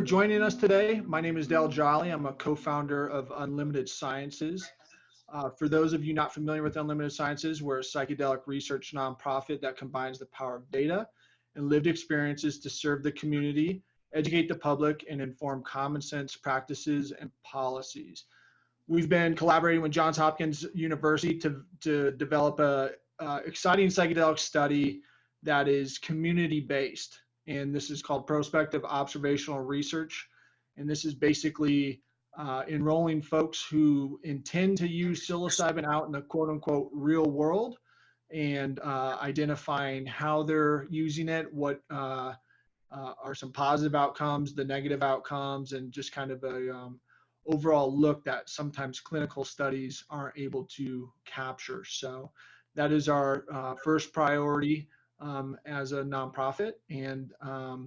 joining us today. My name is Dale Jolly. I'm a co-founder of Unlimited Sciences. For those of you not familiar with Unlimited Sciences, we're a psychedelic research nonprofit that combines the power of data and lived experiences to serve the community, educate the public, and inform common sense practices and policies. We've been collaborating with Johns Hopkins University to develop a exciting psychedelic study that is community-based. And this is called prospective observational research. And this is basically enrolling folks who intend to use psilocybin out in the quote unquote real world and identifying how they're using it, what are some positive outcomes, the negative outcomes, and just kind of a overall look that sometimes clinical studies aren't able to capture. So that is our first priority as a nonprofit, and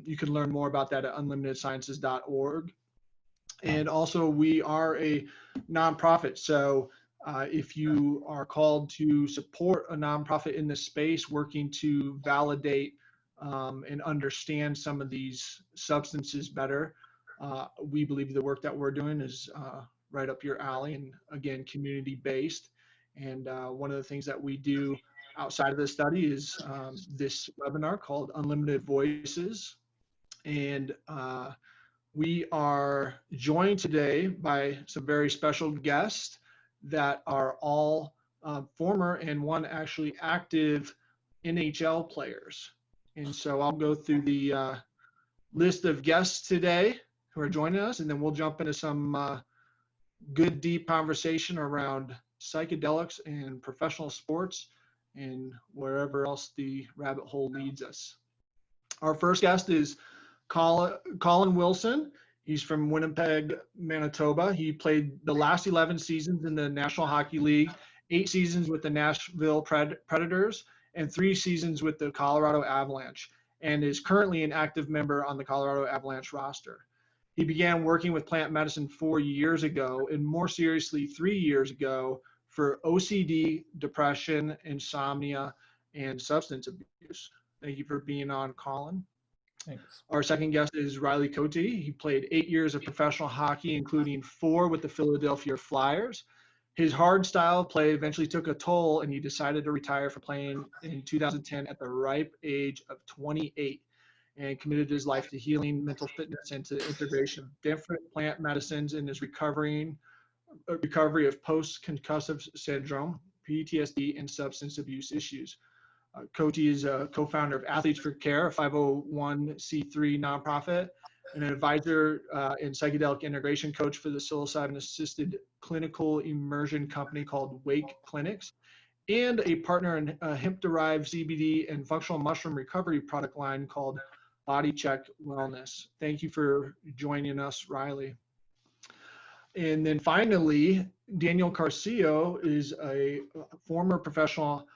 you can learn more about that at unlimitedsciences.org. And also, we are a nonprofit, so if you are called to support a nonprofit in this space working to validate and understand some of these substances better, we believe the work that we're doing is right up your alley, and again, community-based. And one of the things that we do outside of the study is this webinar called Unlimited Voices. And we are joined today by some very special guests that are all former and one actually active NHL players. And so I'll go through the list of guests today who are joining us, and then we'll jump into some good, deep conversation around psychedelics and professional sports and wherever else the rabbit hole leads us. Our first guest is Colin Wilson. He's from Winnipeg, Manitoba. He played the last 11 seasons in the National Hockey League, 8 seasons with the Nashville Predators, and 3 seasons with the Colorado Avalanche, and is currently an active member on the Colorado Avalanche roster. He began working with plant medicine 4 years ago, and more seriously, 3 years ago, for OCD, depression, insomnia, and substance abuse. Thank you for being on, Colin. Thanks. Our second guest is Riley Cote. He played 8 years of professional hockey, including 4 with the Philadelphia Flyers. His hard style of play eventually took a toll, and he decided to retire from playing in 2010 at the ripe age of 28, and committed his life to healing, mental fitness, and to integration of different plant medicines in his recovery of post-concussive syndrome, PTSD, and substance abuse issues. Cote is a co-founder of Athletes for Care, a 501c3 nonprofit, and an advisor and psychedelic integration coach for the psilocybin-assisted clinical immersion company called Wake Clinics, and a partner in a hemp-derived CBD and functional mushroom recovery product line called Body Check Wellness. Thank you for joining us, Riley. And then finally, Daniel Carcillo is a former professional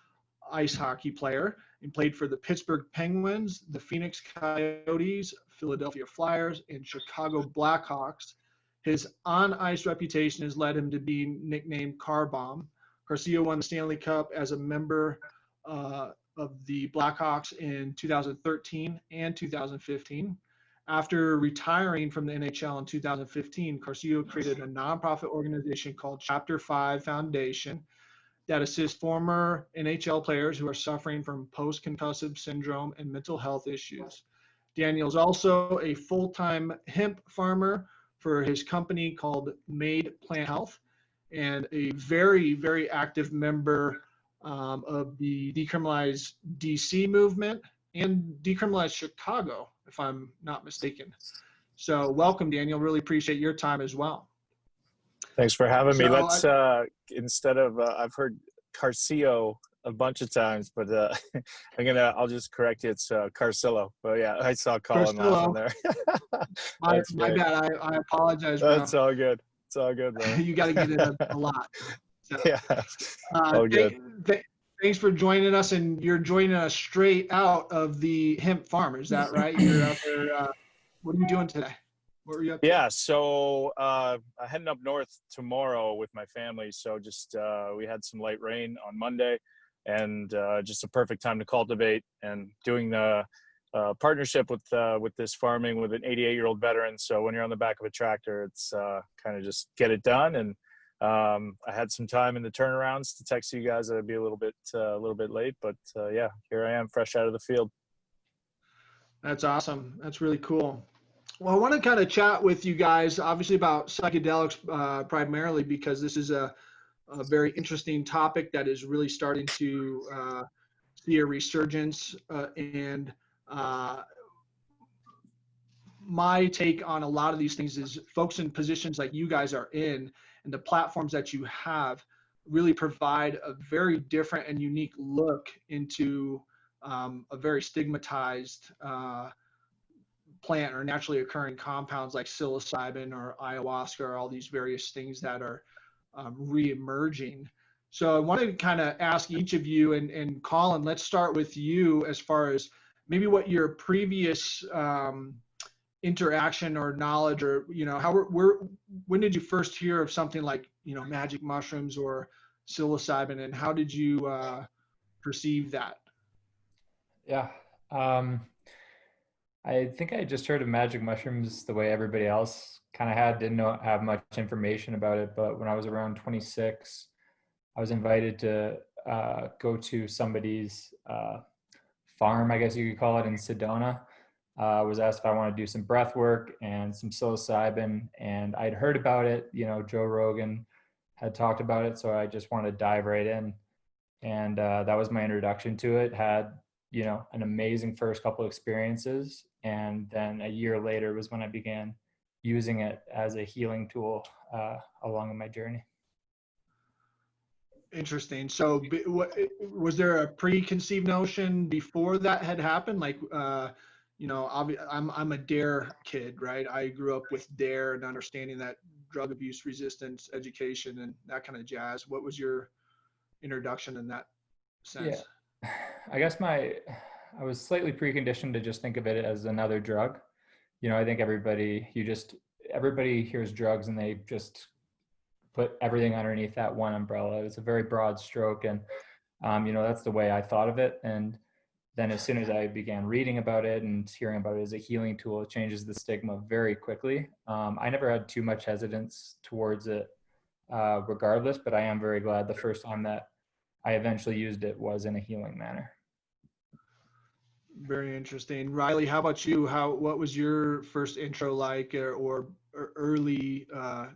ice hockey player and played for the Pittsburgh Penguins, the Phoenix Coyotes, Philadelphia Flyers, and Chicago Blackhawks. His on-ice reputation has led him to be nicknamed Car Bomb. Carcillo won the Stanley Cup as a member of the Blackhawks in 2013 and 2015. After retiring from the NHL in 2015, Carcillo created a nonprofit organization called Chapter 5 Foundation that assists former NHL players who are suffering from post-concussive syndrome and mental health issues. Daniel is also a full-time hemp farmer for his company called Made Plant Health, and a very, very active member of the Decriminalize DC movement and Decriminalize Chicago, if I'm not mistaken. So welcome, Daniel. Really appreciate your time as well. Thanks for having me. Let's instead of I've heard Carcillo a bunch of times, but I'll just correct you. It's Carcillo. But yeah, I saw Colin laughing there. my bad. I apologize. That's all good. It's all good, man. You got to get it a lot. So, yeah. All good. Thanks for joining us, and you're joining us straight out of the hemp farm. Is that right? You're out there. What are you doing today? What were you up to? Yeah, so I'm heading up north tomorrow with my family. So just we had some light rain on Monday, and just a perfect time to cultivate. And doing the partnership with this farming with an 88-year-old veteran. So when you're on the back of a tractor, it's kind of just get it done. And I had some time in the turnarounds to text you guys that I'd be a little bit late, but yeah, here I am, fresh out of the field. That's awesome. That's really cool. Well, I want to kind of chat with you guys, obviously, about psychedelics primarily because this is a very interesting topic that is really starting to see a resurgence. And my take on a lot of these things is folks in positions like you guys are in and the platforms that you have really provide a very different and unique look into a very stigmatized plant or naturally occurring compounds like psilocybin or ayahuasca or all these various things that are re-emerging. So I wanted to kind of ask each of you, and Colin, let's start with you as far as maybe what your previous interaction or knowledge, or when did you first hear of something like magic mushrooms or psilocybin, and how did you perceive that? Yeah, I think I just heard of magic mushrooms the way everybody else kind of had. Didn't have much information about it, but when I was around 26, I was invited to go to somebody's farm, I guess you could call it, in Sedona. I was asked if I wanted to do some breath work and some psilocybin, and I'd heard about it. Joe Rogan had talked about it, so I just wanted to dive right in. And that was my introduction to it. Had, an amazing first couple of experiences. And then a year later was when I began using it as a healing tool along my journey. Interesting. So was there a preconceived notion before that had happened? Like, I'm a DARE kid, right? I grew up with DARE and understanding that drug abuse resistance education and that kind of jazz. What was your introduction in that sense? Yeah, I guess I was slightly preconditioned to just think of it as another drug. I think everybody hears drugs and they just put everything underneath that one umbrella. It's a very broad stroke, and that's the way I thought of it. And then as soon as I began reading about it and hearing about it as a healing tool, it changes the stigma very quickly. I never had too much hesitance towards it regardless, but I am very glad the first time that I eventually used it was in a healing manner. Very interesting. Riley, how about you? What was your first intro like, or early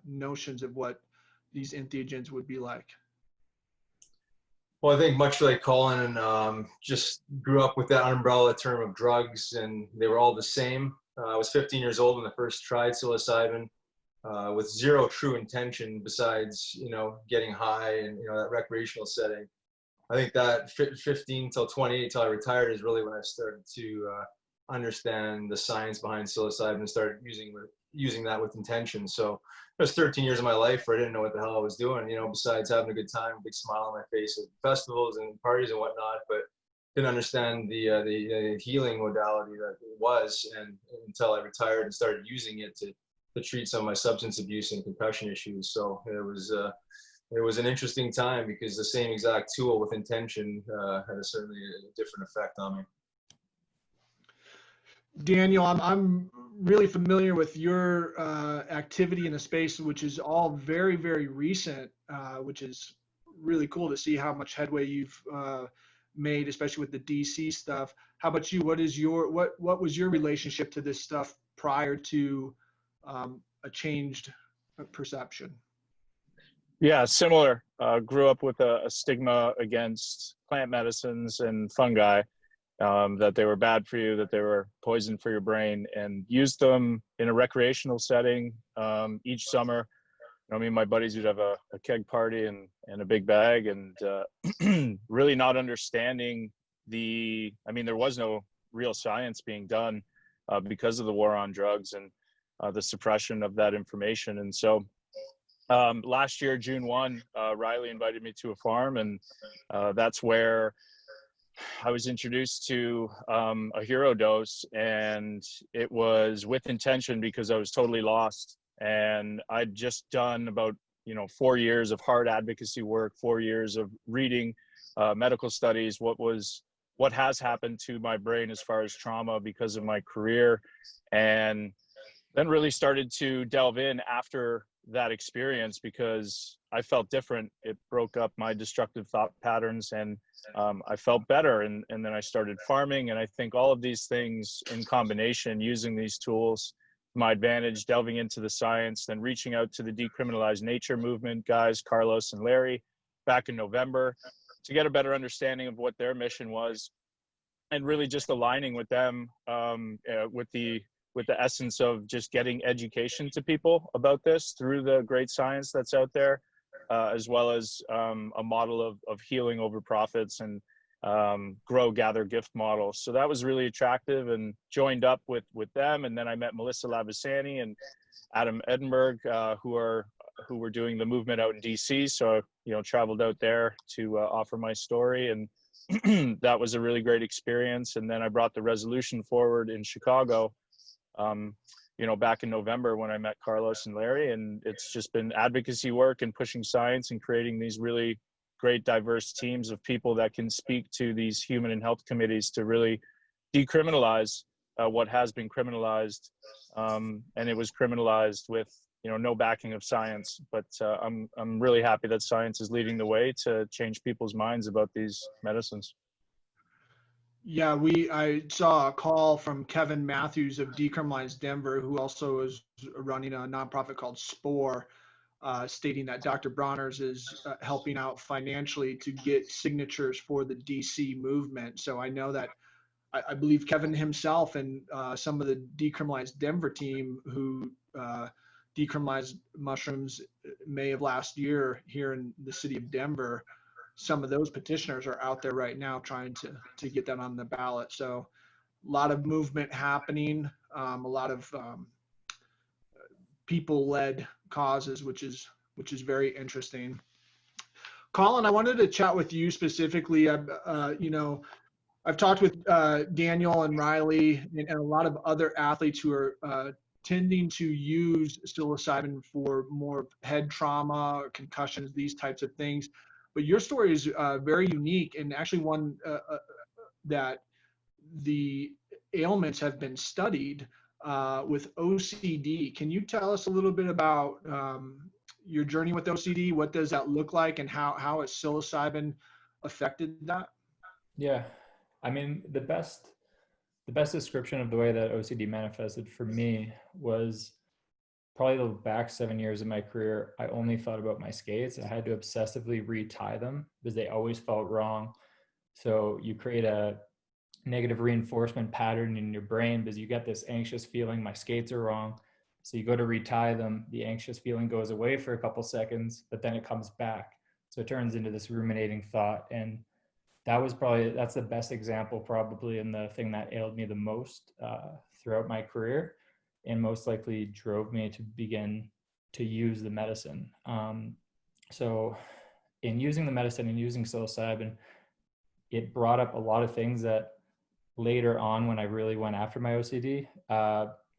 notions of what these entheogens would be like? Well, I think much like Colin, just grew up with that umbrella term of drugs, and they were all the same. I was 15 years old when I first tried psilocybin, with zero true intention besides, getting high and, that recreational setting. I think that 15 till 28 till I retired is really when I started to understand the science behind psilocybin and started using that with intention. So it was 13 years of my life where I didn't know what the hell I was doing, besides having a good time, big smile on my face at festivals and parties and whatnot, but didn't understand the healing modality that it was, and until I retired and started using it to treat some of my substance abuse and concussion issues. So it was an interesting time because the same exact tool with intention had certainly a different effect on me. Daniel, I'm really familiar with your activity in the space, which is all very, very recent, which is really cool to see how much headway you've made, especially with the DC stuff. How about you? What was your relationship to this stuff prior to a changed perception? Yeah, similar. Grew up with a stigma against plant medicines and fungi, that they were bad for you, that they were poison for your brain, and used them in a recreational setting each summer. Me and my buddies would have a keg party and a big bag, and really not understanding there was no real science being done because of the war on drugs and the suppression of that information. And so last year, June 1, Riley invited me to a farm, and that's where I was introduced to a hero dose, and it was with intention because I was totally lost. And I'd just done about 4 years of hard advocacy work, 4 years of reading medical studies, what was what has happened to my brain as far as trauma because of my career. And then really started to delve in after that experience because I felt different. It broke up my destructive thought patterns, and I felt better. And then I started farming. And I think all of these things in combination, using these tools to my advantage, delving into the science, then reaching out to the decriminalized nature movement guys, Carlos and Larry, back in November, to get a better understanding of what their mission was, and really just aligning with them with the essence of just getting education to people about this through the great science that's out there, as well as a model of healing over profits and grow, gather, gift model. So that was really attractive, and joined up with them. And then I met Melissa Lavisani and Adam Edinburgh, who were doing the movement out in DC. So, traveled out there to offer my story, and that was a really great experience. And then I brought the resolution forward in Chicago, back in November when I met Carlos and Larry, and it's just been advocacy work and pushing science and creating these really great diverse teams of people that can speak to these human and health committees to really decriminalize what has been criminalized. And it was criminalized with, no backing of science, but I'm really happy that science is leading the way to change people's minds about these medicines. Yeah, I saw a call from Kevin Matthews of Decriminalize Denver, who also is running a nonprofit called SPORE, stating that Dr. Bronner's is helping out financially to get signatures for the DC movement. So I know that I believe Kevin himself and some of the Decriminalize Denver team who decriminalized mushrooms May of last year here in the city of Denver, some of those petitioners are out there right now trying to get that on the ballot. So a lot of movement happening, a lot of people-led causes, which is very interesting. Colin, I wanted to chat with you specifically. I've talked with Daniel and Riley and a lot of other athletes who are tending to use psilocybin for more head trauma, concussions, these types of things. But your story is very unique, and actually one that the ailments have been studied with OCD. Can you tell us a little bit about your journey with OCD? What does that look like, and how has psilocybin affected that? Yeah, I mean, the best description of the way that OCD manifested for me was probably the back 7 years of my career. I only thought about my skates. I had to obsessively retie them because they always felt wrong. So you create a negative reinforcement pattern in your brain because you get this anxious feeling, my skates are wrong. So you go to retie them, the anxious feeling goes away for a couple seconds, but then it comes back. So it turns into this ruminating thought. And that's the best example probably, and the thing that ailed me the most throughout my career, and most likely drove me to begin to use the medicine. So in using the medicine and using psilocybin, it brought up a lot of things that later on, when I really went after my OCD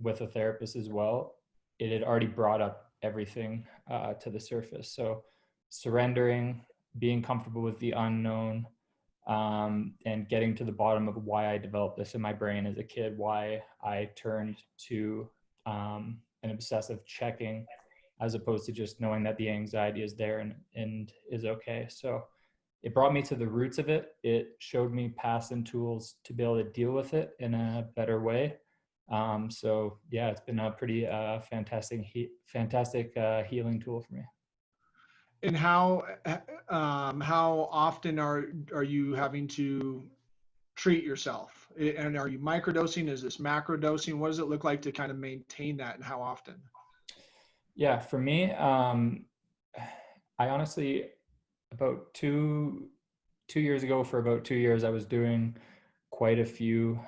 with a therapist as well, it had already brought up everything to the surface. So surrendering, being comfortable with the unknown, and getting to the bottom of why I developed this in my brain as a kid, why I turned to an obsessive checking as opposed to just knowing that the anxiety is there and is okay. So it brought me to the roots of it. It showed me paths and tools to be able to deal with it in a better way. So yeah, it's been a pretty fantastic healing tool for me. And how often are you having to treat yourself? And are you microdosing? Is this macrodosing? What does it look like to kind of maintain that, and how often? Yeah, for me, I honestly, about two years ago, for about 2 years, I was doing quite a few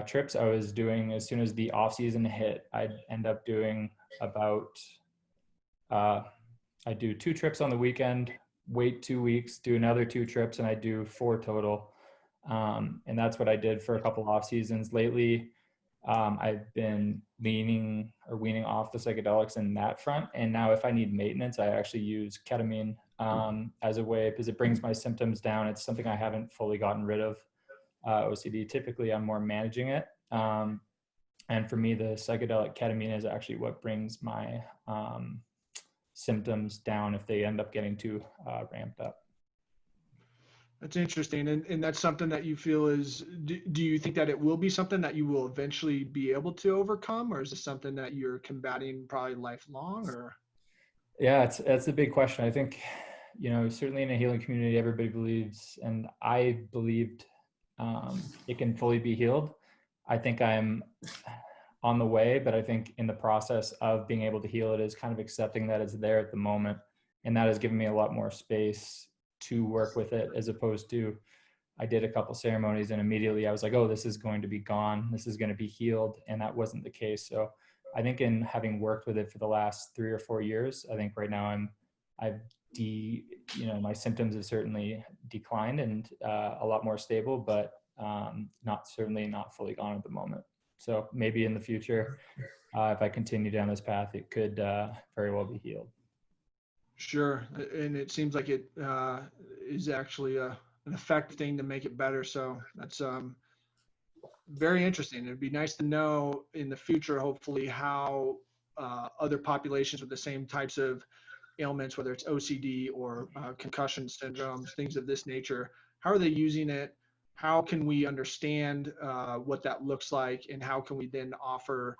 trips. I was doing, as soon as the off season hit, I'd end up doing about, I do 2 trips on the weekend, wait 2 weeks, do another 2 trips, and I do 4 total. And that's what I did for a couple off seasons. Lately, I've been weaning off the psychedelics in that front. And now if I need maintenance, I actually use ketamine as a way, because it brings my symptoms down. It's something I haven't fully gotten rid of. OCD. Typically, I'm more managing it. And for me, the psychedelic ketamine is actually what brings my symptoms down if they end up getting too ramped up. That's interesting. And that's something that you feel is, do you think that it will be something that you will eventually be able to overcome, or is this something that you're combating probably lifelong? Or? Yeah, it's a big question. I think, certainly in a healing community, everybody believes, and I believed it can fully be healed. I think I'm on the way, but I think in the process of being able to heal it is kind of accepting that it's there at the moment. And that has given me a lot more space to work with it, as opposed to I did a couple ceremonies and immediately I was like, oh, this is going to be gone. This is going to be healed. And that wasn't the case. So I think in having worked with it for the last 3 or 4 years, I think right now my symptoms have certainly declined and a lot more stable, but not fully gone at the moment. So maybe in the future, if I continue down this path, it could very well be healed. Sure. And it seems like it is actually an effective thing to make it better. So that's very interesting. It'd be nice to know in the future, hopefully, how other populations with the same types of ailments, whether it's OCD or concussion syndromes, things of this nature, how are they using it? How can we understand what that looks like, and how can we then offer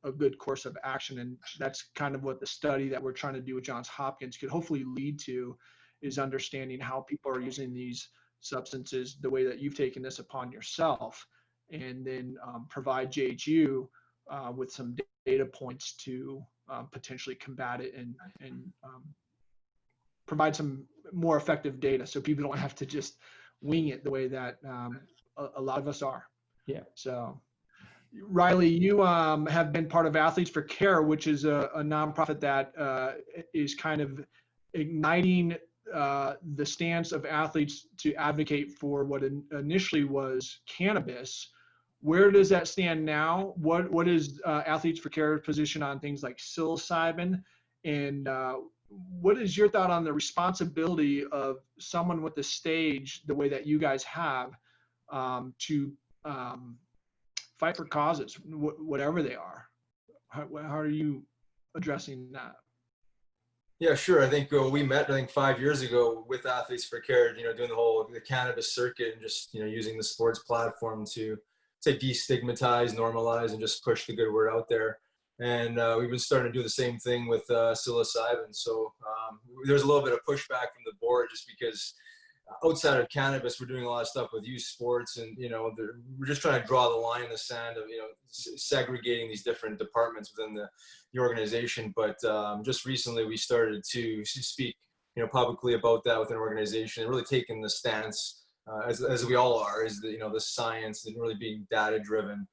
a good course of action? And that's kind of what the study that we're trying to do with Johns Hopkins could hopefully lead to, is understanding how people are using these substances the way that you've taken this upon yourself, and then provide JHU with some data points to potentially combat it and provide some more effective data so people don't have to just wing it the way that a lot of us are. Yeah. So Riley, you have been part of Athletes for Care, which is a nonprofit that is kind of igniting the stance of athletes to advocate for what initially was cannabis. Where does that stand now? What is Athletes for Care's position on things like psilocybin? And what is your thought on the responsibility of someone with the stage, the way that you guys have, to fight for causes, whatever they are? How are you addressing that? Yeah, sure. I think we met, 5 years ago with Athletes for Care, doing the cannabis circuit and just, using the sports platform to destigmatize, normalize, and just push the good word out there. And we've been starting to do the same thing with psilocybin. So there's a little bit of pushback from the board just because outside of cannabis, we're doing a lot of stuff with youth sports, and we're just trying to draw the line in the sand of segregating these different departments within the organization. But just recently, we started to speak publicly about that within an organization, and really taking the stance as we all are, is the science and really being data driven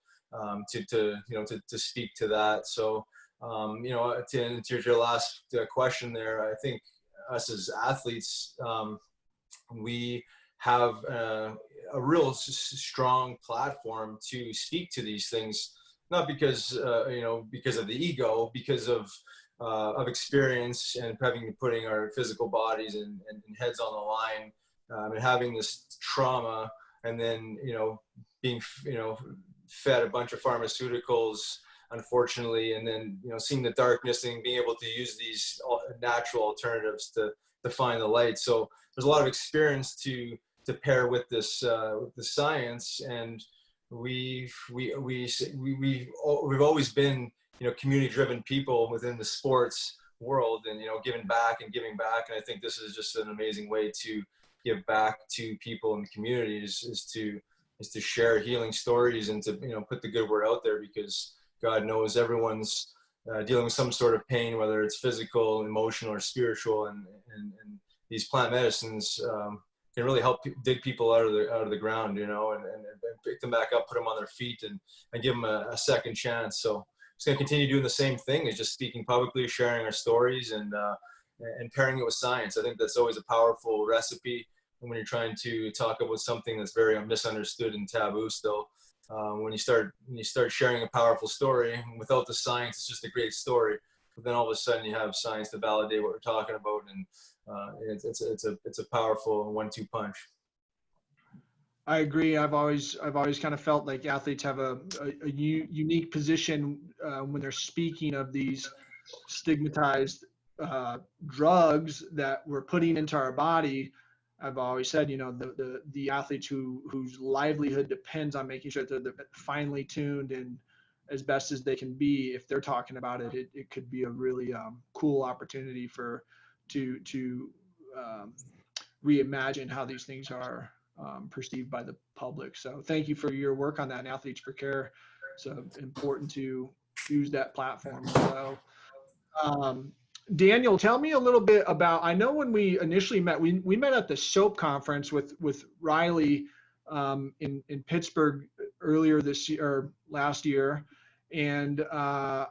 to speak to that. So to your last question there, I think us as athletes, we have a real strong platform to speak to these things, not because because of the ego, because of experience and putting our physical bodies and heads on the line, and having this trauma, and then being fed a bunch of pharmaceuticals, unfortunately, and then seeing the darkness and being able to use these natural alternatives to find the light. So there's a lot of experience to pair with this the science, and we've always been community-driven people within the sports world, and giving back. And I think this is just an amazing way to give back to people in the community, is to share healing stories and to put the good word out there, because God knows everyone's dealing with some sort of pain, whether it's physical, emotional, or spiritual, and these plant medicines can really help dig people out of the ground, and pick them back up, put them on their feet, and give them a second chance. So just going to continue doing the same thing, is just speaking publicly, sharing our stories, and pairing it with science. I think that's always a powerful recipe when you're trying to talk about something that's very misunderstood and taboo still. When you start sharing a powerful story without the science, it's just a great story. But then all of a sudden you have science to validate what we're talking about, and it's a powerful 1-2 punch. I agree. I've always kind of felt like athletes have a unique position when they're speaking of these stigmatized drugs that we're putting into our body. I've always said, you know, the athletes whose livelihood depends on making sure that they're finely tuned and as best as they can be. If they're talking about it, it could be a really cool opportunity to reimagine how these things are perceived by the public. So thank you for your work on that. And Athletes for Care. So important to use that platform. So Daniel, tell me a little bit about, I know when we initially met, we met at the SOAP conference with Riley in Pittsburgh earlier this year, or last year. And I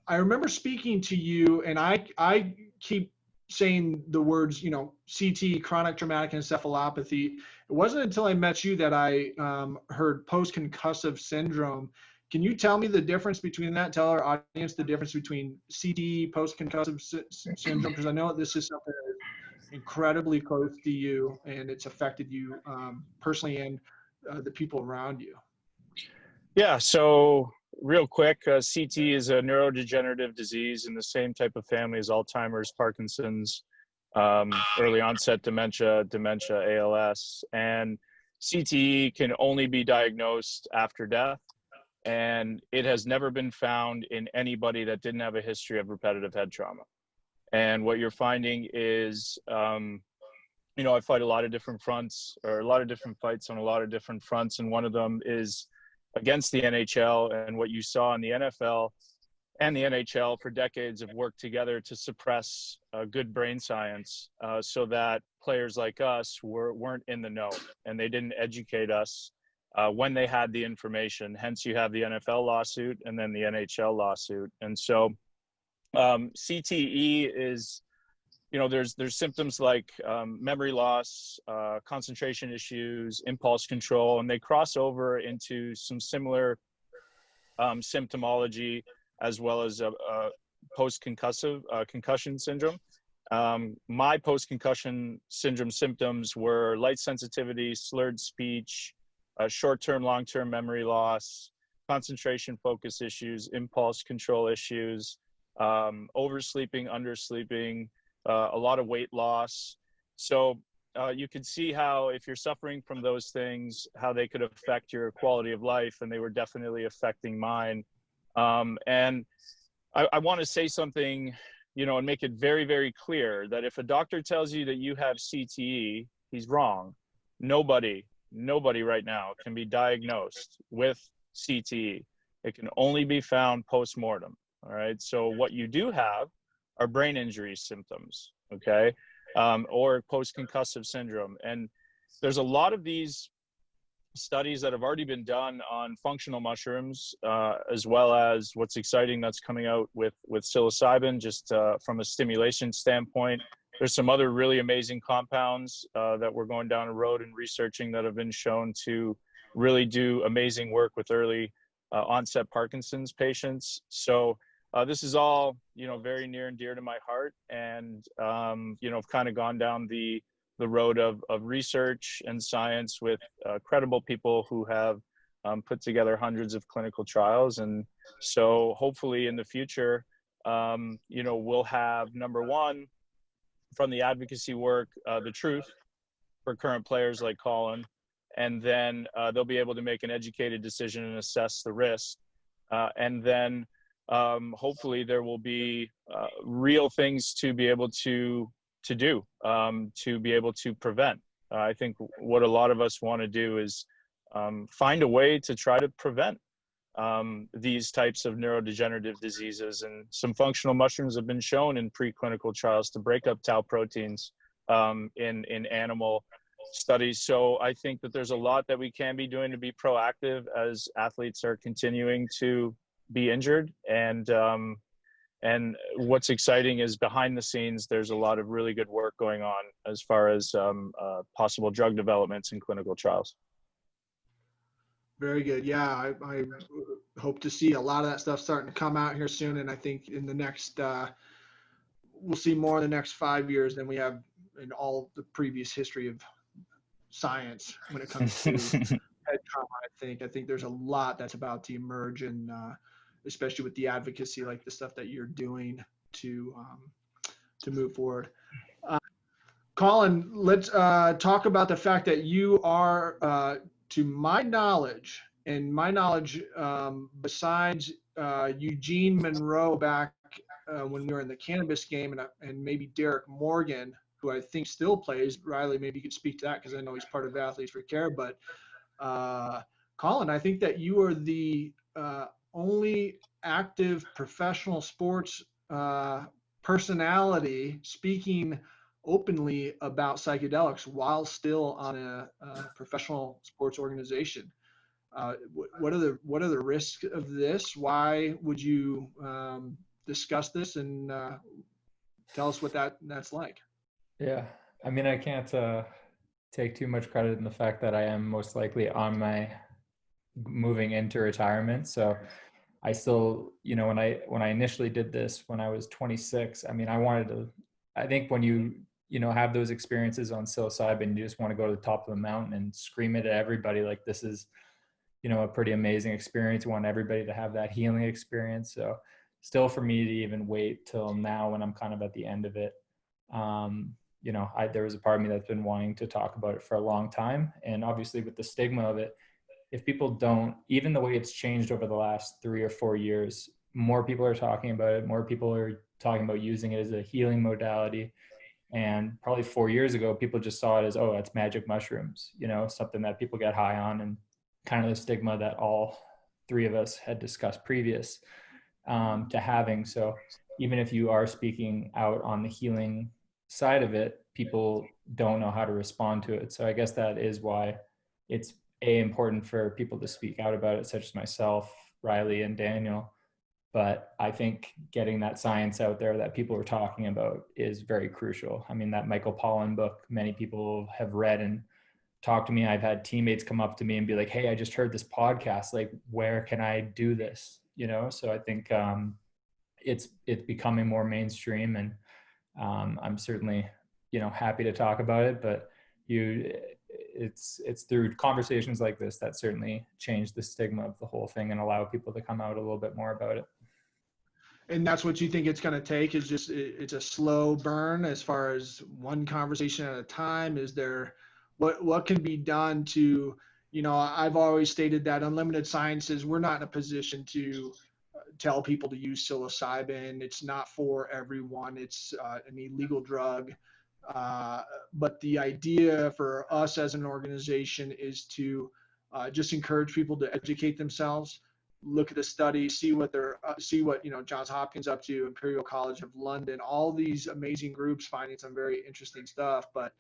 remember speaking to you, and I keep saying the words, you know, CT, chronic traumatic encephalopathy. It wasn't until I met you that I heard post-concussive syndrome. Can you tell me the difference between that? Tell our audience the difference between CTE, post-concussive syndrome, because I know this is something that is incredibly close to you, and it's affected you personally and the people around you. Yeah, so real quick, CT is a neurodegenerative disease in the same type of family as Alzheimer's, Parkinson's, early onset dementia, ALS, and CTE can only be diagnosed after death, and it has never been found in anybody that didn't have a history of repetitive head trauma. And what you're finding is, you know, I fight a lot of different fronts, or a lot of different fights on a lot of different fronts, and one of them is against the NHL. And what you saw in the NFL and the NHL for decades have worked together to suppress good brain science so that players like us weren't in the know, and they didn't educate us when they had the information. Hence you have the NFL lawsuit and then the NHL lawsuit. And so CTE is, you know, there's symptoms like memory loss, concentration issues, impulse control, and they cross over into some similar symptomology, as well as post-concussive concussion syndrome. My post-concussion syndrome symptoms were light sensitivity, slurred speech, short-term, long-term memory loss, concentration focus issues, impulse control issues, oversleeping, undersleeping, a lot of weight loss. So you could see how, if you're suffering from those things, how they could affect your quality of life, and they were definitely affecting mine. And I want to say something, you know, and make it very, very clear that if a doctor tells you that you have CTE, he's wrong. Nobody right now can be diagnosed with CTE. It can only be found post-mortem. All right. So what you do have are brain injury symptoms, okay, or post-concussive syndrome. And there's a lot of these studies that have already been done on functional mushrooms, as well as what's exciting that's coming out with psilocybin, just from a stimulation standpoint. There's some other really amazing compounds that we're going down a road and researching that have been shown to really do amazing work with early onset Parkinson's patients. So this is all, you know, very near and dear to my heart, and you know, I've kind of gone down the road of research and science with credible people who have put together hundreds of clinical trials. And so hopefully in the future, you know, we'll have, number one, from the advocacy work, the truth for current players like Colin, and then they'll be able to make an educated decision and assess the risk, and then hopefully there will be real things to be able to do, to be able to prevent. I think what a lot of us want to do is find a way to try to prevent these types of neurodegenerative diseases. And some functional mushrooms have been shown in preclinical trials to break up tau proteins in animal studies. So I think that there's a lot that we can be doing to be proactive as athletes are continuing to be injured. And what's exciting is behind the scenes, there's a lot of really good work going on as far as possible drug developments and clinical trials. Very good. Yeah, I hope to see a lot of that stuff starting to come out here soon. And I think in the next, we'll see more in the next 5 years than we have in all the previous history of science when it comes to head trauma. I think there's a lot that's about to emerge, and especially with the advocacy, like the stuff that you're doing to move forward. Colin, let's talk about the fact that you are, to my knowledge, besides Eugene Monroe back when we were in the cannabis game, and maybe Derek Morgan, who I think still plays. Riley, maybe you could speak to that because I know he's part of Athletes for Care. But Colin, I think that you are the only active professional sports personality speaking openly about psychedelics while still on a professional sports organization. What are the risks of this? Why would you discuss this, and tell us what that's like? Yeah, I mean, I can't take too much credit in the fact that I am most likely on my moving into retirement. So I still, when I initially did this when I was 26, I mean, I think when you have those experiences on psilocybin, you just want to go to the top of the mountain and scream it at everybody like this is, a pretty amazing experience. You want everybody to have that healing experience. So still, for me to even wait till now when I'm kind of at the end of it, there was a part of me that's been wanting to talk about it for a long time. And obviously with the stigma of it, if people don't, even the way it's changed over the last 3 or 4 years, more people are talking about it. More people are talking about using it as a healing modality. And probably 4 years ago, people just saw it as, oh, that's magic mushrooms, something that people get high on, and kind of the stigma that all three of us had discussed previous to having. So even if you are speaking out on the healing side of it, people don't know how to respond to it. So I guess that is why it's important for people to speak out about it, such as myself, Riley, and Daniel. But I think getting that science out there that people are talking about is very crucial. I mean, that Michael Pollan book, many people have read and talked to me. I've had teammates come up to me and be like, hey, I just heard this podcast. Like, where can I do this? So I think it's becoming more mainstream, and I'm certainly, happy to talk about it, but it's through conversations like this that certainly change the stigma of the whole thing and allow people to come out a little bit more about it. And that's what you think it's going to take, is just, it's a slow burn as far as one conversation at a time? Is there, what can be done to, I've always stated that Unlimited Sciences, we're not in a position to tell people to use psilocybin. It's not for everyone. It's an illegal drug. But the idea for us as an organization is to just encourage people to educate themselves, look at the study, see what Johns Hopkins up to, Imperial College of London, all these amazing groups finding some very interesting stuff. But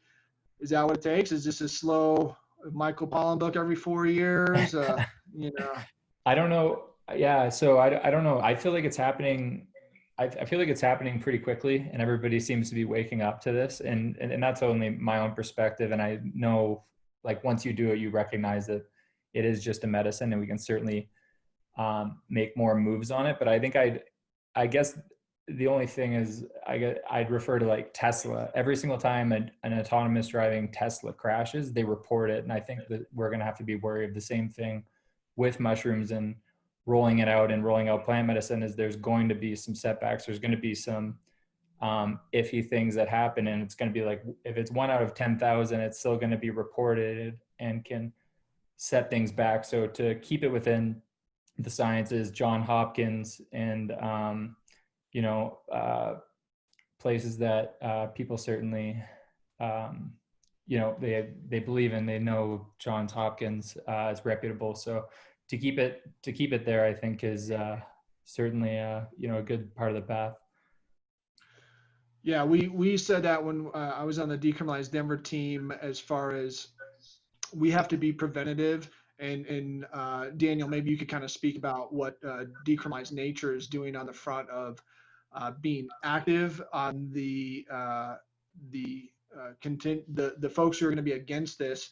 is that what it takes? Is this a slow Michael Pollan book every 4 years? I don't know. Yeah. So I don't know. I feel like it's happening. I feel like it's happening pretty quickly, and everybody seems to be waking up to this. And that's only my own perspective. And I know, like, once you do it, you recognize that it is just a medicine, and we can certainly make more moves on it. But I think I guess the only thing is I'd refer to, like, Tesla. Every single time an autonomous driving Tesla crashes, they report it. And I think that we're going to have to be wary of the same thing with mushrooms and rolling it out and rolling out plant medicine. Is there's going to be some setbacks. There's going to be some iffy things that happen. And it's going to be like, if it's 1 out of 10,000, it's still going to be reported and can set things back. So to keep it within the sciences, John Hopkins, and places that people certainly they believe in, they know Johns Hopkins is reputable. So to keep it there, I think is certainly a good part of the path. Yeah, we said that when I was on the Decriminalized Denver team, as far as we have to be preventative. And Daniel, maybe you could kind of speak about what Decriminalized Nature is doing on the front of being active on the folks who are going to be against this.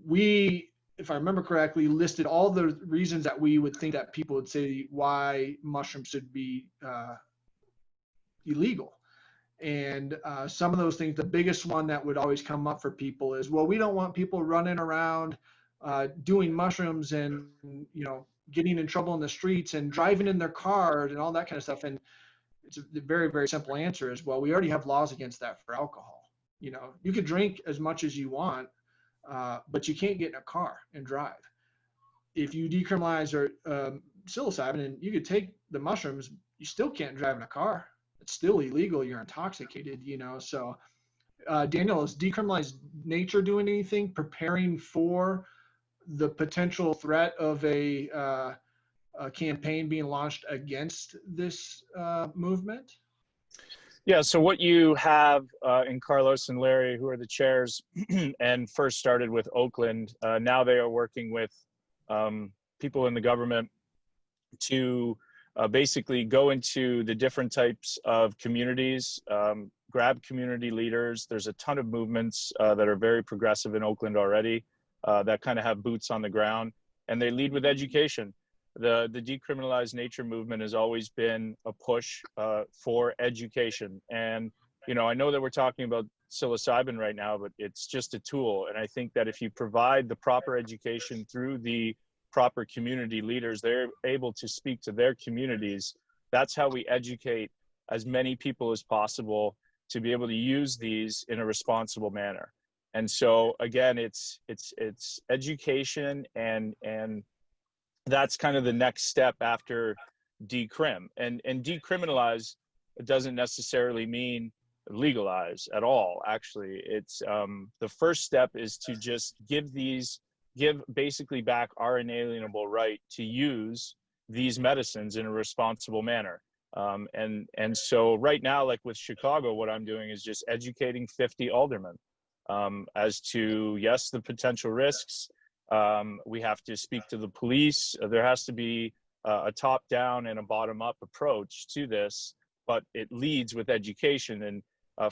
We, if I remember correctly, listed all the reasons that we would think that people would say why mushrooms should be illegal. And some of those things, the biggest one that would always come up for people is, well, we don't want people running around doing mushrooms and, you know, getting in trouble in the streets and driving in their cars and all that kind of stuff. And it's a very, very simple answer is, well, we already have laws against that for alcohol. You know, you could drink as much as you want, but you can't get in a car and drive. If you decriminalize or psilocybin, and you could take the mushrooms, you still can't drive in a car. It's still illegal. You're intoxicated, you know. So, Daniel, is decriminalized nature doing anything, preparing for the potential threat of a campaign being launched against this movement? Yeah, so what you have in Carlos and Larry, who are the chairs and first started with Oakland, now they are working with people in the government to basically go into the different types of communities, grab community leaders. There's a ton of movements that are very progressive in Oakland already that kind of have boots on the ground, and they lead with education. The decriminalized nature movement has always been a push for education. And, you know, I know that we're talking about psilocybin right now, but it's just a tool. And I think that if you provide the proper education through the proper community leaders, they're able to speak to their communities. That's how we educate as many people as possible to be able to use these in a responsible manner. And so again, it's education, and that's kind of the next step after decrim. And decriminalize doesn't necessarily mean legalize at all. Actually, it's the first step is to just give basically back our inalienable right to use these medicines in a responsible manner. And so right now, like with Chicago, what I'm doing is just educating 50 aldermen as to, yes, the potential risks. We have to speak to the police. There has to be a top-down and a bottom-up approach to this, but it leads with education. And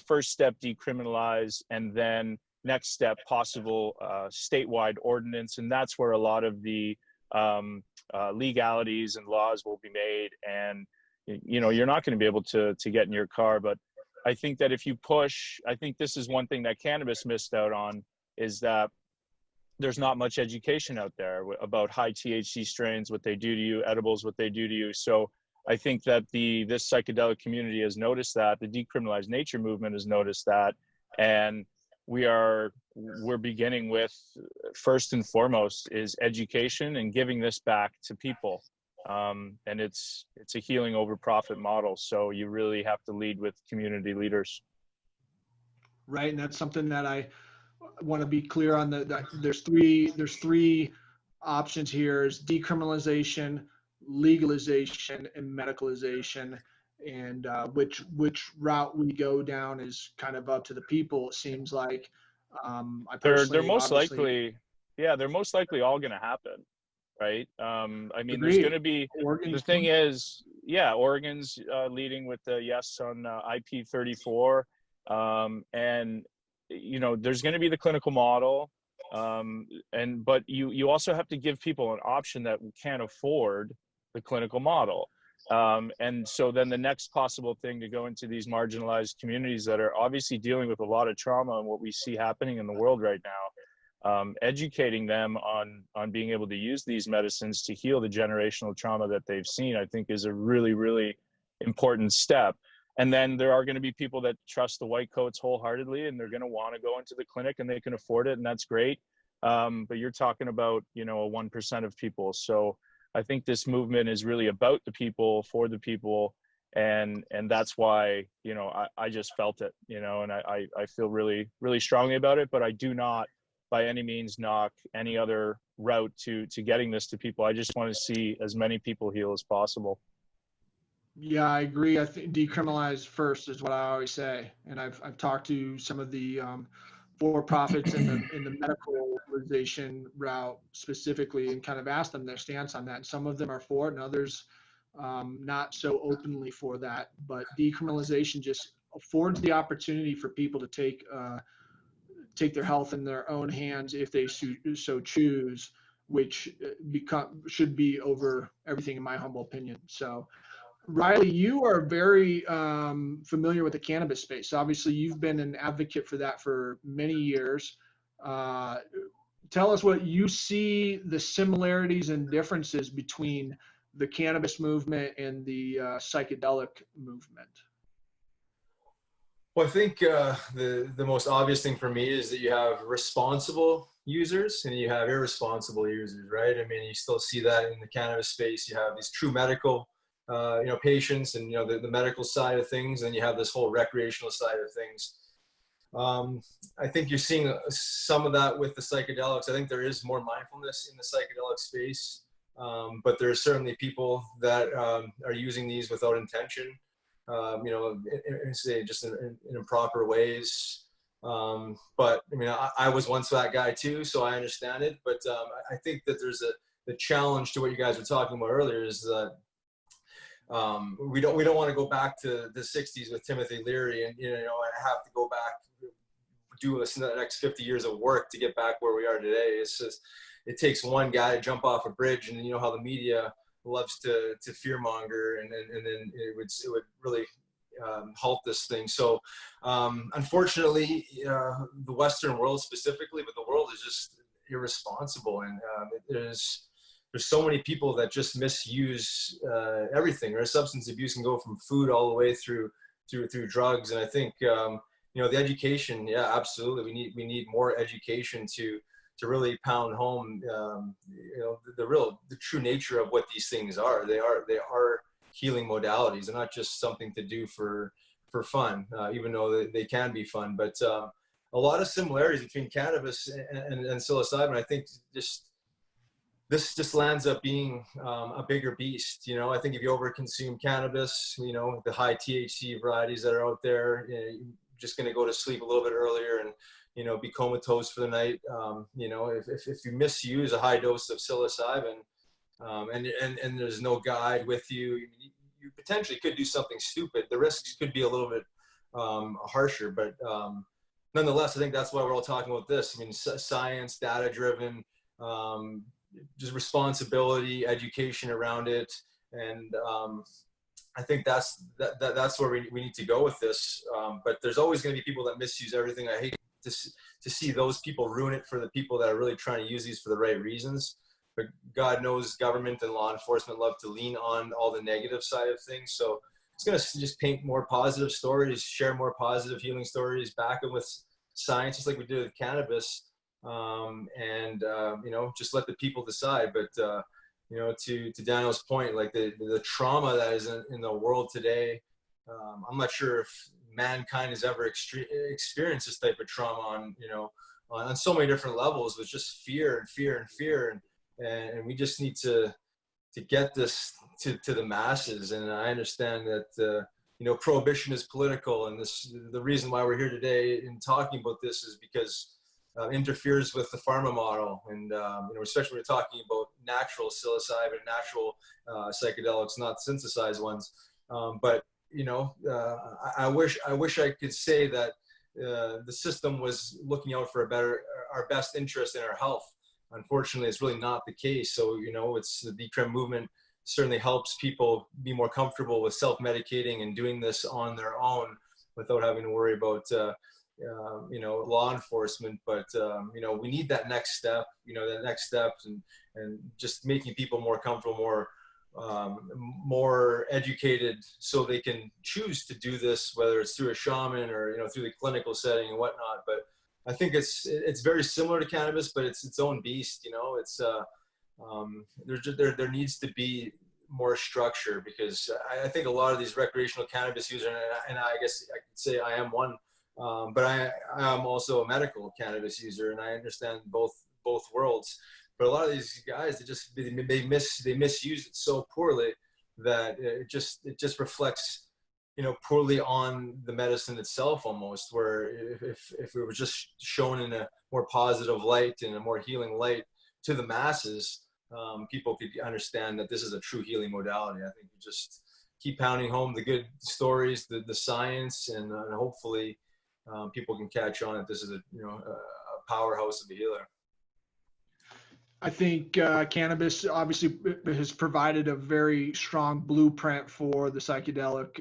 first step, decriminalize, and then next step, possible statewide ordinance. And that's where a lot of the legalities and laws will be made. And, you know, you're not going to be able to get in your car. But I think that if you push, I think this is one thing that cannabis missed out on, is that there's not much education out there about high THC strains, what they do to you, edibles, what they do to you. So I think that this psychedelic community has noticed that, the decriminalized nature movement has noticed that, and we're beginning with, first and foremost, is education and giving this back to people. And it's a healing over profit model. So you really have to lead with community leaders. Right, and that's something that I want to be clear on. There's three options here: is decriminalization, legalization, and medicalization. And which route we go down is kind of up to the people, it seems like. They're most likely, yeah, they're most likely all going to happen, right? I mean, agreed. There's going to be, Oregon's the thing is, yeah, Oregon's leading with the yes on IP 34, and you know, there's going to be the clinical model, but you also have to give people an option that can't afford the clinical model. And so then the next possible thing to go into these marginalized communities that are obviously dealing with a lot of trauma and what we see happening in the world right now, educating them on being able to use these medicines to heal the generational trauma that they've seen, I think is a really, really important step. And then there are going to be people that trust the white coats wholeheartedly, and they're going to want to go into the clinic and they can afford it, and that's great. But you're talking about, you know, a 1% of people. So I think this movement is really about the people, for the people, and that's why, you know, I just felt it, you know, and I feel really, really strongly about it. But I do not by any means knock any other route to getting this to people. I just want to see as many people heal as possible. Yeah, I agree. I think decriminalize first is what I always say. And I've talked to some of the for-profits in the medical legalization route specifically, and kind of asked them their stance on that. And some of them are for it, and others not so openly for that. But decriminalization just affords the opportunity for people to take their health in their own hands if they so choose, which should be over everything, in my humble opinion. So Riley, you are very familiar with the cannabis space. Obviously, you've been an advocate for that for many years. Tell us what you see the similarities and differences between the cannabis movement and the psychedelic movement. Well, I think the most obvious thing for me is that you have responsible users and you have irresponsible users, right? I mean, you still see that in the cannabis space. You have these true medical patients and, the medical side of things, and you have this whole recreational side of things. I think you're seeing some of that with the psychedelics. I think there is more mindfulness in the psychedelic space, but there are certainly people that are using these without intention, say just in improper ways. But I mean, I was once that guy too, so I understand it. But I think that there's the challenge to what you guys were talking about earlier is that we don't want to go back to the 60s with Timothy Leary and I have to go back, do the next 50 years of work to get back where we are today. It's just, it takes one guy to jump off a bridge, and you know how the media loves to fearmonger, and then it would really halt this thing. So unfortunately, the Western world specifically, but the world is just irresponsible, and there's so many people that just misuse everything. Or substance abuse can go from food all the way through drugs. And I think the education, yeah, absolutely, we need more education to really pound home the true nature of what these things are. They are healing modalities. They're not just something to do for fun, even though they can be fun. But a lot of similarities between cannabis and psilocybin. I think this just lands up being a bigger beast. I think if you overconsume cannabis, the high THC varieties that are out there, you're just going to go to sleep a little bit earlier and be comatose for the night. If you misuse a high dose of psilocybin, and there's no guide with you, you potentially could do something stupid. The risks could be a little bit harsher, but nonetheless, I think that's why we're all talking about this. I mean, science, data-driven, just responsibility, education around it, and I think that's where we need to go with this. But there's always going to be people that misuse everything. I hate to see those people ruin it for the people that are really trying to use these for the right reasons. But God knows government and law enforcement love to lean on all the negative side of things. So it's going to just paint more positive stories, share more positive healing stories, back them with science, just like we did with cannabis. Just let the people decide. But to Daniel's point, like the trauma that is in the world today, I'm not sure if mankind has ever experienced this type of trauma on so many different levels, with just fear, and we just need to get this to the masses. And I understand that prohibition is political, and the reason why we're here today in talking about this is because interferes with the pharma model, and especially when we're talking about natural psilocybin, natural psychedelics, not synthesized ones. But I wish I could say that the system was looking out for our best interest in our health. Unfortunately, it's really not the case. So it's the decrim movement certainly helps people be more comfortable with self-medicating and doing this on their own without having to worry about law enforcement. But we need that next step, and just making people more comfortable, more educated, so they can choose to do this, whether it's through a shaman or through the clinical setting and whatnot. But I think it's very similar to cannabis, but it's its own beast. There needs to be more structure, because I think a lot of these recreational cannabis users, and I guess I could say I am one, but I am also a medical cannabis user, and I understand both worlds. But a lot of these guys, they misuse it so poorly that it just reflects poorly on the medicine itself, almost, where if it was just shown in a more positive light and a more healing light to the masses, people could understand that this is a true healing modality. I think we just keep pounding home the good stories, the science, and hopefully people can catch on that this is a powerhouse of a healer. I think cannabis obviously has provided a very strong blueprint for the psychedelic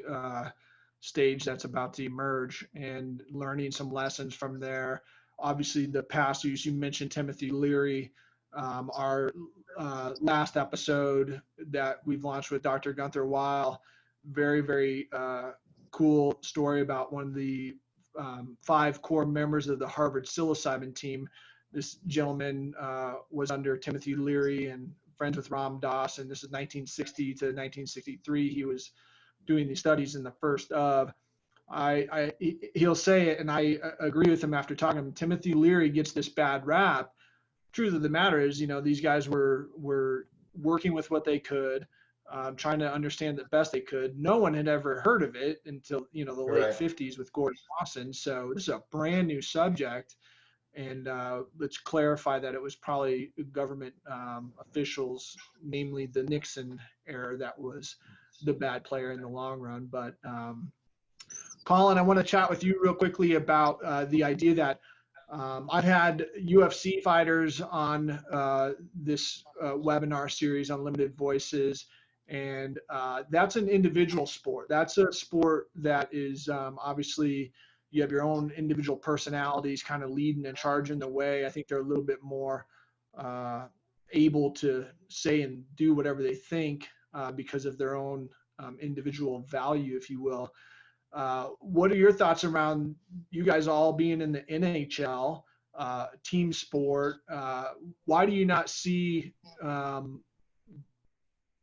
stage that's about to emerge, and learning some lessons from there. Obviously, the pastors, you mentioned Timothy Leary, our last episode that we've launched with Dr. Gunther Weil, very, very cool story about one of the 5 core members of the Harvard psilocybin team. This gentleman was under Timothy Leary and friends with Ram Dass, and this is 1960 to 1963. He was doing these studies in the first of. He'll say it, and I agree with him after talking to him. Timothy Leary gets this bad rap. Truth of the matter is, these guys were working with what they could, trying to understand the best they could. No one had ever heard of it until the late 50s with Gordon Wasson. So this is a brand new subject. And let's clarify that it was probably government officials, namely the Nixon era, that was the bad player in the long run. But Colin, I want to chat with you real quickly about the idea that I've had UFC fighters on this webinar series, Unlimited Voices, and that's an individual sport. That's a sport that is obviously, you have your own individual personalities kind of leading and charging the way. I think they're a little bit more able to say and do whatever they think because of their own individual value, if you will. What are your thoughts around you guys all being in the NHL, team sport? Why do you not see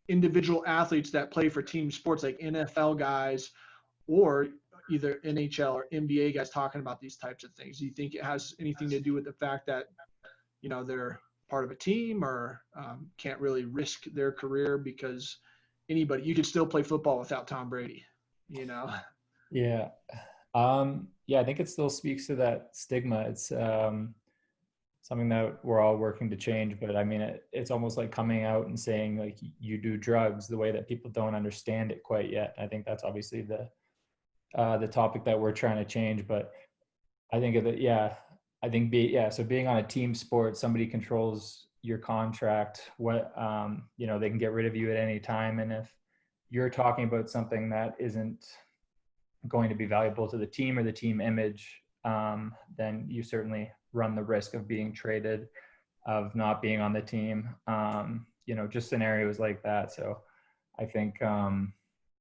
individual athletes that play for team sports like NFL guys or either NHL or NBA guys talking about these types of things? Do you think it has anything to do with the fact that, they're part of a team, or can't really risk their career because you could still play football without Tom Brady, Yeah. I think it still speaks to that stigma. It's something that we're all working to change, but I mean, it's almost like coming out and saying like you do drugs, the way that people don't understand it quite yet. I think that's obviously the topic that we're trying to change, but I think so being on a team sport, somebody controls your contract, they can get rid of you at any time. And if you're talking about something that isn't going to be valuable to the team or the team image, then you certainly run the risk of being traded, of not being on the team, just scenarios like that. So I think,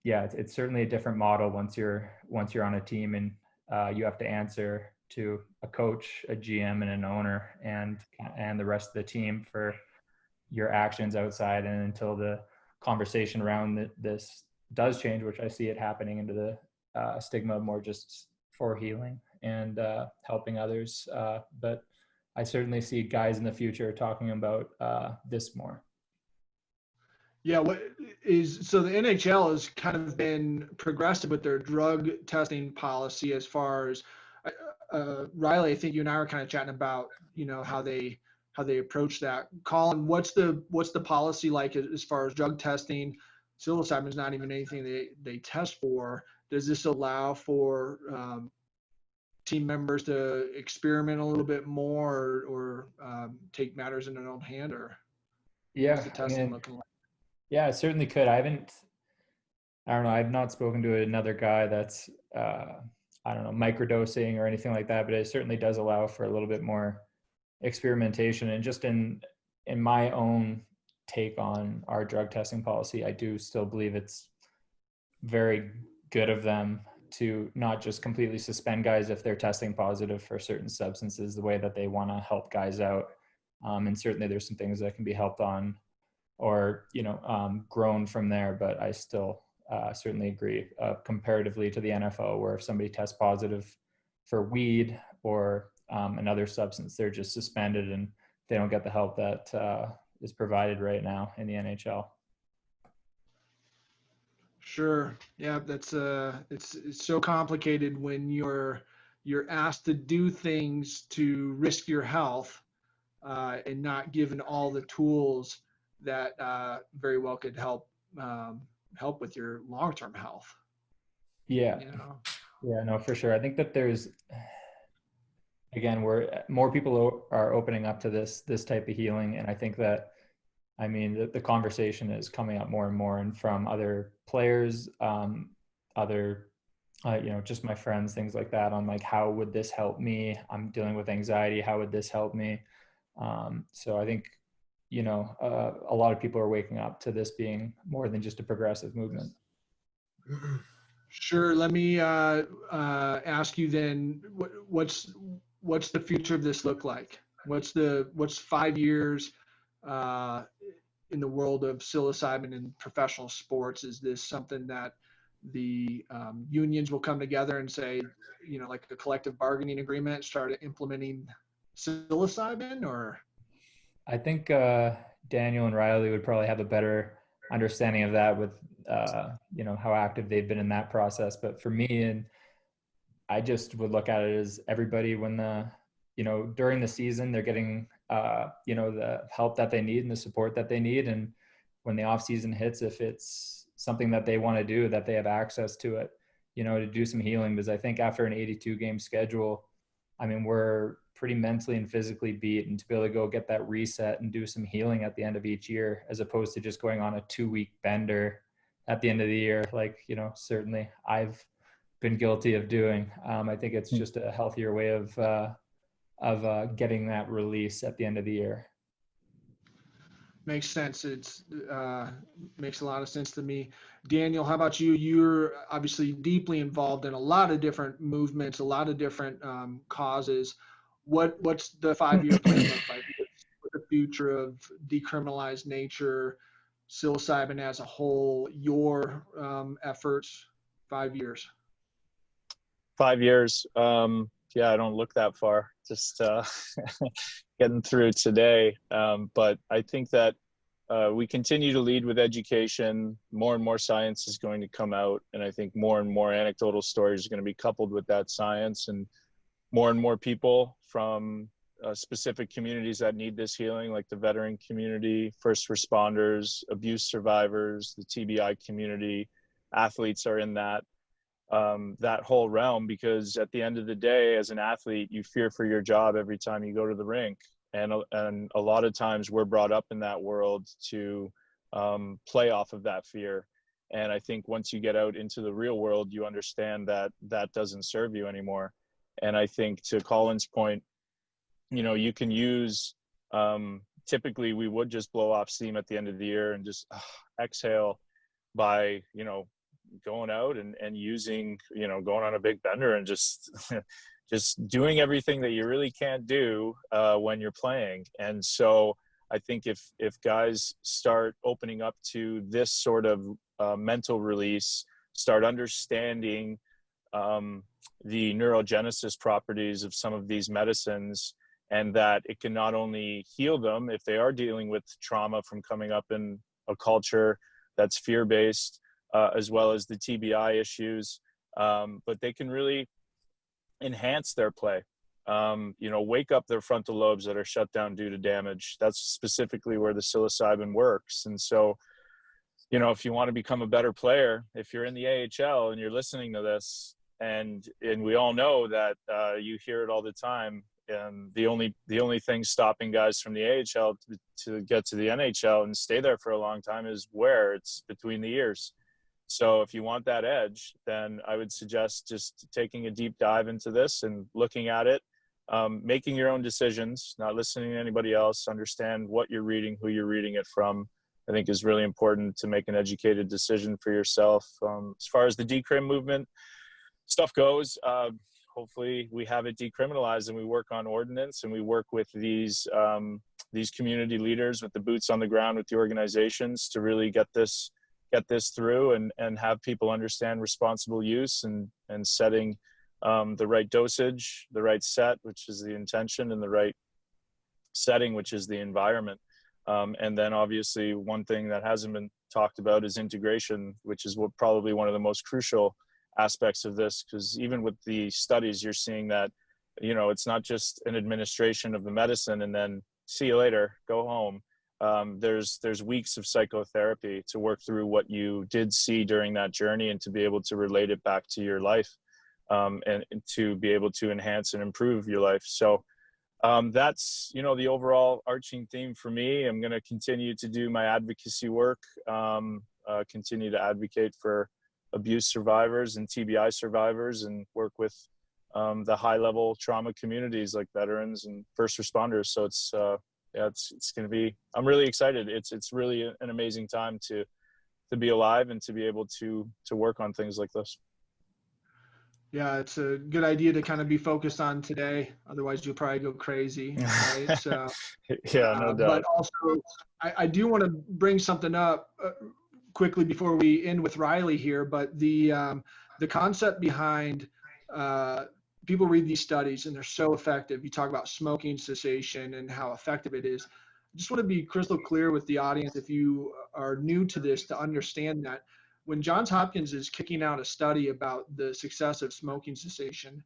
it's certainly a different model once you're on a team and you have to answer to a coach, a GM, and an owner, and the rest of the team for your actions outside. And until the conversation around this does change, which I see it happening, into the stigma more just for healing and helping others. But I certainly see guys in the future talking about this more. Yeah, so the NHL has kind of been progressive with their drug testing policy as far as Riley, I think you and I were kind of chatting about, how they approach that. Colin, what's the policy like as far as drug testing? Psilocybin is not even anything they test for. Does this allow for team members to experiment a little bit more, or take matters in their own hand, or what's the testing looking like? Yeah, it certainly could. I don't know. I've not spoken to another guy that's, microdosing or anything like that, but it certainly does allow for a little bit more experimentation. And just in my own take on our drug testing policy, I do still believe it's very good of them to not just completely suspend guys if they're testing positive for certain substances, the way that they want to help guys out. And certainly there's some things that can be helped on or, grown from there. But I still certainly agree comparatively to the NFL, where if somebody tests positive for weed or another substance, they're just suspended and they don't get the help that is provided right now in the NHL. Sure. Yeah, that's it's so complicated when you're asked to do things to risk your health and not given all the tools that very well could help with your long-term health. Yeah. Yeah, no, for sure. I think that again, more people are opening up to this type of healing. And I think that, I mean, the conversation is coming up more and more, and from other players, other, just my friends, things like that, on like, how would this help me? I'm dealing with anxiety. How would this help me? So I think, a lot of people are waking up to this being more than just a progressive movement. Sure. Let me ask you then, what's the future of this look like? What's 5 years in the world of psilocybin in professional sports? Is this something that the unions will come together and say, like a collective bargaining agreement, start implementing psilocybin? Or I think Daniel and Riley would probably have a better understanding of that with how active they've been in that process. But for me, and I just would look at it as everybody, when during the season, they're getting the help that they need and the support that they need, and when the off season hits, if it's something that they want to do, that they have access to it, to do some healing. Because I think after an 82 game schedule, I mean, we're pretty mentally and physically beat, and to be able to go get that reset and do some healing at the end of each year, as opposed to just going on a 2-week bender at the end of the year, like, certainly I've been guilty of doing. I think it's just a healthier way of getting that release at the end of the year. Makes sense. It's makes a lot of sense to me. Daniel, how about you? You're obviously deeply involved in a lot of different movements, a lot of different causes. What's the 5-year plan look like? What's the future of decriminalized nature, psilocybin as a whole, your efforts, 5 years? 5 years. Yeah, I don't look that far, just getting through today. But I think that we continue to lead with education. More and more science is going to come out, and I think more and more anecdotal stories are going to be coupled with that science, and more people from specific communities that need this healing, like the veteran community, first responders, abuse survivors, the TBI community, athletes are in that whole realm, because at the end of the day, as an athlete, you fear for your job every time you go to the rink. And a lot of times we're brought up in that world to play off of that fear. And I think once you get out into the real world, you understand that that doesn't serve you anymore. And I think, to Colin's point, you can use, typically we would just blow off steam at the end of the year and just exhale by, going out and using, going on a big bender and just just doing everything that you really can't do when you're playing. And so I think if guys start opening up to this sort of mental release, start understanding the neurogenesis properties of some of these medicines, and that it can not only heal them if they are dealing with trauma from coming up in a culture that's fear-based, as well as the TBI issues, but they can really enhance their play, wake up their frontal lobes that are shut down due to damage. That's specifically where the psilocybin works. And so, if you want to become a better player, if you're in the AHL and you're listening to this, and we all know that you hear it all the time, and the only thing stopping guys from the AHL to get to the NHL and stay there for a long time is where it's between the ears. So if you want that edge, then I would suggest just taking a deep dive into this and looking at it, making your own decisions, not listening to anybody else. Understand what you're reading, who you're reading it from. I think is really important to make an educated decision for yourself. As far as the decrim movement stuff goes, hopefully we have it decriminalized, and we work on ordinance, and we work with these community leaders with the boots on the ground with the organizations to really get this through and have people understand responsible use and setting the right dosage, the right set, which is the intention, and the right setting, which is the environment. And then obviously one thing that hasn't been talked about is integration, which is probably one of the most crucial aspects of this, because even with the studies, you're seeing that, it's not just an administration of the medicine and then see you later, go home. There's weeks of psychotherapy to work through what you did see during that journey, and to be able to relate it back to your life. and to be able to enhance and improve your life. So that's, you know, the overall arching theme for me. I'm going to continue to do my advocacy work, continue to advocate for abuse survivors and TBI survivors, and work with the high-level trauma communities like veterans and first responders. So it's it's going to be, I'm really excited. It's really an amazing time to be alive and to be able to work on things like this. Yeah, it's a good idea to kind of be focused on today. Otherwise, you'll probably go crazy, right? So, yeah, no doubt. But also, I do want to bring something up quickly before we end with Riley here. But the concept behind people read these studies and they're so effective. You talk about smoking cessation and how effective it is. I just want to be crystal clear with the audience, if you are new to this, to understand that when Johns Hopkins is kicking out a study about the success of smoking cessation,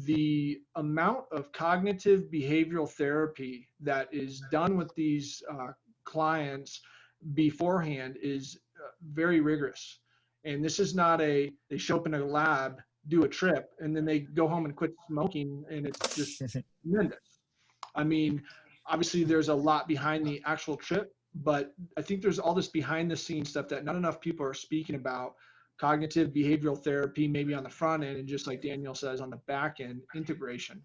the amount of cognitive behavioral therapy that is done with these clients beforehand is very rigorous. And this is not they show up in a lab, do a trip, and then they go home and quit smoking, and it's just tremendous. I mean, obviously there's a lot behind the actual trip, but I think there's all this behind the scenes stuff that not enough people are speaking about. Cognitive behavioral therapy, maybe on the front end, and just like Daniel says, on the back end, integration.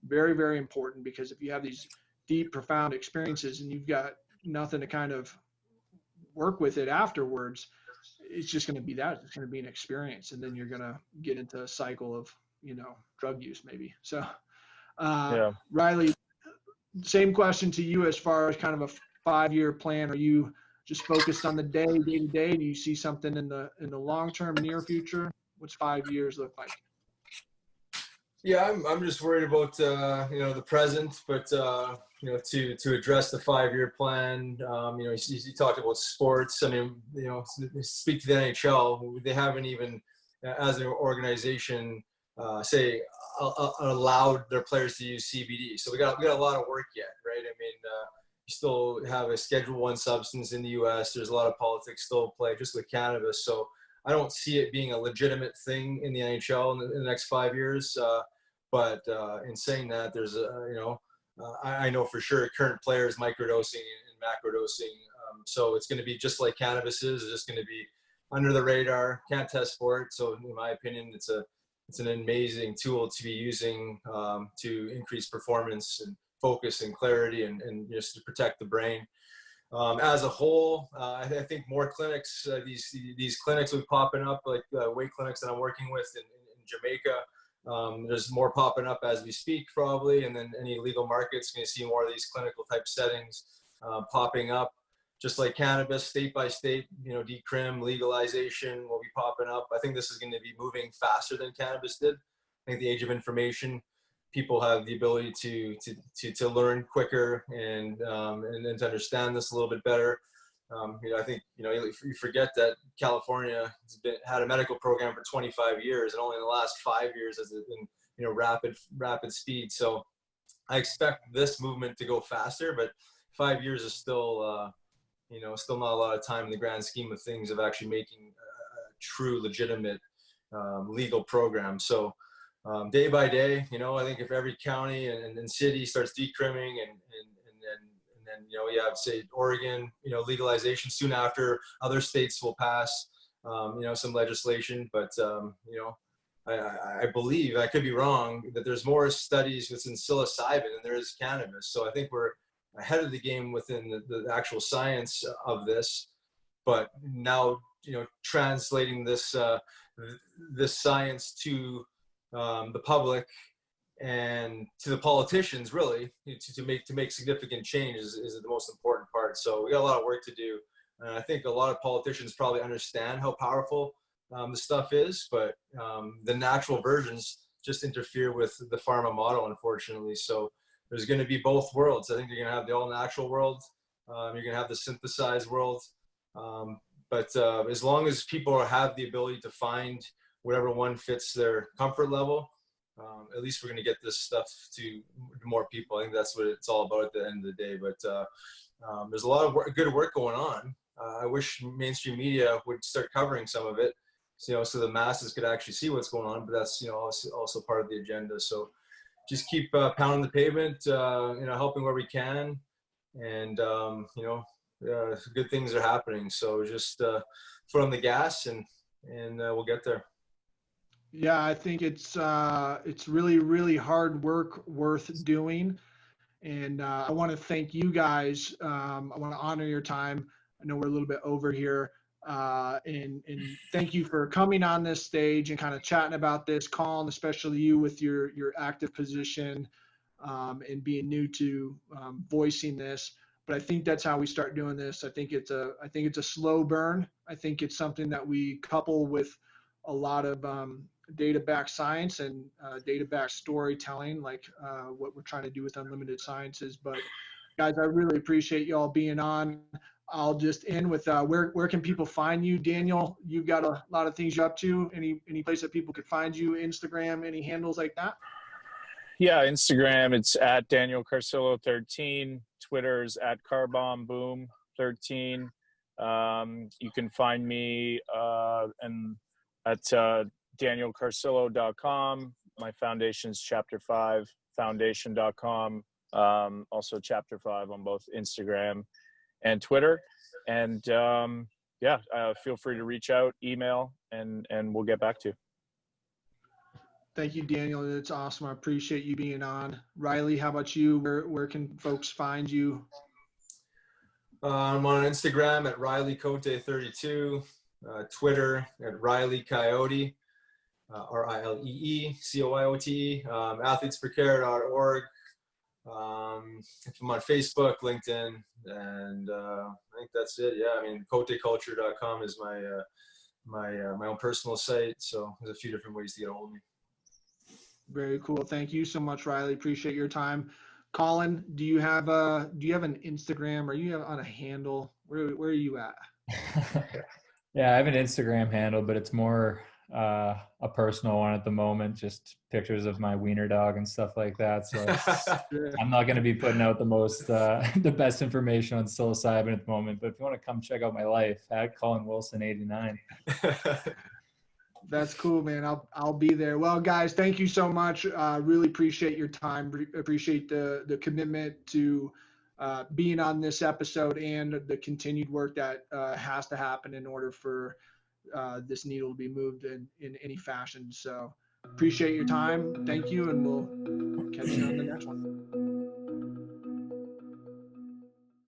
Very, very important, because if you have these deep, profound experiences and you've got nothing to kind of work with it afterwards, it's just going to be that. It's going to be an experience, and then you're going to get into a cycle of, you know, drug use maybe. So, Riley, same question to you as far as kind of a 5-year plan. Are you just focused on the day to day? Do you see something in the long-term, near future? What's 5 years look like? Yeah, I'm just worried about you know, the present, but you know, to address the 5-year plan. You know, you talked about sports. I mean, you know, speak to the NHL. They haven't even, as an organization, say allowed their players to use CBD. So we got a lot of work yet, right? I mean, you still have a Schedule I substance in the U.S. There's a lot of politics still at play, just with cannabis. So I don't see it being a legitimate thing in the NHL in the next 5 years. But in saying that, there's you know, I know for sure current players microdosing and macrodosing. So it's going to be just like cannabis is. It's just going to be under the radar. Can't test for it. So in my opinion, it's an amazing tool to be using to increase performance and focus and clarity, and just to protect the brain. As a whole, I think more clinics, these clinics will be popping up, like weight clinics that I'm working with in Jamaica. There's more popping up as we speak, probably, and then any legal markets going to see more of these clinical type settings popping up. Just like cannabis, state by state, you know, decrim, legalization will be popping up. I think this is going to be moving faster than cannabis did. I think the age of information, people have the ability to learn quicker and to understand this a little bit better. You know, I think, you know, you forget that California has had a medical program for 25 years, and only in the last 5 years has it been, you know, rapid speed. So I expect this movement to go faster, but 5 years is still, you know, still not a lot of time in the grand scheme of things of actually making a true, legitimate legal program. So day by day, you know, I think if every county and city starts decrimming and then, you know, you have, say, Oregon, you know, legalization soon after, other states will pass, you know, some legislation. But, you know, I believe, I could be wrong, that there's more studies within psilocybin than there is cannabis. So I think we're ahead of the game within the actual science of this. But now, you know, translating this this science to the public and to the politicians, really, to make significant changes is the most important part. So we got a lot of work to do, and I think a lot of politicians probably understand how powerful the stuff is, but the natural versions just interfere with the pharma model, unfortunately. So there's going to be both worlds. I think you're going to have the all natural world, you're going to have the synthesized world, but as long as people have the ability to find whatever one fits their comfort level, at least we're going to get this stuff to more people. I think that's what it's all about at the end of the day. But there's a lot of good work going on. I wish mainstream media would start covering some of it, so the masses could actually see what's going on. But that's also part of the agenda. So just keep pounding the pavement, helping where we can, and good things are happening. So just foot on the gas, and we'll get there. Yeah, I think it's really, really hard work worth doing. And I want to thank you guys. I want to honor your time. I know we're a little bit over here. And thank you for coming on this stage and kind of chatting about this, Colin, especially you with your active position and being new to voicing this. But I think that's how we start doing this. I think it's a slow burn. I think it's something that we couple with a lot of data-backed science and data-backed storytelling, like what we're trying to do with Unlimited Sciences. But guys, I really appreciate y'all being on. I'll just end with where can people find you? Daniel, you've got a lot of things you're up to. Any place that people could find you? Instagram, any handles like that? Yeah, Instagram, it's at Daniel Carcillo 13. Twitter's at CarbomBoom13. You can find me at danielcarcillo.com. My foundation's Chapter 5 foundation.com. Also Chapter 5 on both Instagram and Twitter. And feel free to reach out, email, and we'll get back to you. Thank you, Daniel. It's awesome. I appreciate you being on. Riley, how about you? Where can folks find you? I'm on Instagram at RileyCote32, Twitter at Riley Coyote, RILEECOYOTE, athletesforcare.org. If I'm on Facebook, LinkedIn, and I think that's it. Yeah, I mean, CoteCulture.com is my own personal site. So there's a few different ways to get a hold of me. Very cool. Thank you so much, Riley. Appreciate your time. Colin, do you have an Instagram, or you have on a handle? Where are you at? Yeah, I have an Instagram handle, but it's more a personal one at the moment, just pictures of my wiener dog and stuff like that. So I'm not going to be putting out the best information on psilocybin at the moment, but if you want to come check out my life, at Colin Wilson 89. That's cool, man. I'll be there. Well, guys, thank you so much. Really appreciate your time. Appreciate the commitment to being on this episode and the continued work that has to happen in order for this needle to be moved in any fashion. So appreciate your time. Thank you, and we'll catch you on the next one.